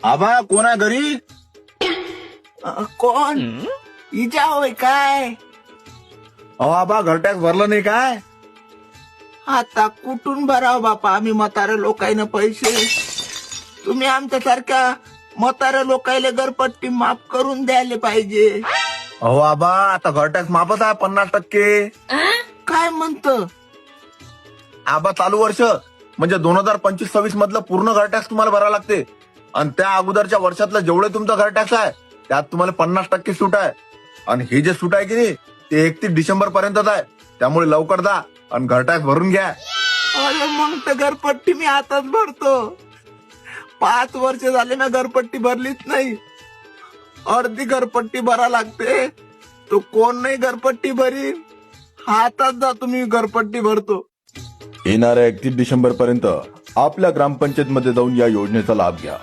आबा कोण आहे घरी? कोण इजा होय काय? अहो आबा घर टॅक्स भरलं नाही काय? आता कुठून भराव बापा, आम्ही म्हातारे लोकांना पैसे. तुम्ही आमच्यासारख्या म्हातारे लोकांना घरपट्टी माफ करून द्यायला पाहिजे. अहो आबा आता घर टॅक्स माफच आहे 50%. काय म्हणत? आबा चालू वर्ष म्हणजे 2025-26 मधलं पूर्ण घर टॅक्स तुम्हाला भरावं लागते. आणि त्या अगोदरच्या वर्षातलं जेवढे तुमचं घर टॅक्स आहे त्यात तुम्हाला 50% सूट आहे. आणि हे जे सूट आहे की नाही ते 31 डिसेंबर पर्यंतच आहे. त्यामुळे लवकर जा आणि घर टॅक्स भरून घ्या. अरे मग तर घरपट्टी मी आताच भरतो. 5 वर्ष झाले ना घरपट्टी भरलीच नाही. अर्धी घरपट्टी भरा लागते, तो कोण नाही घरपट्टी भरी. हातात जा तुम्ही घरपट्टी भरतो. येणाऱ्या 31 डिसेंबर पर्यंत आपल्या ग्रामपंचायत मध्ये जाऊन या योजनेचा लाभ घ्या.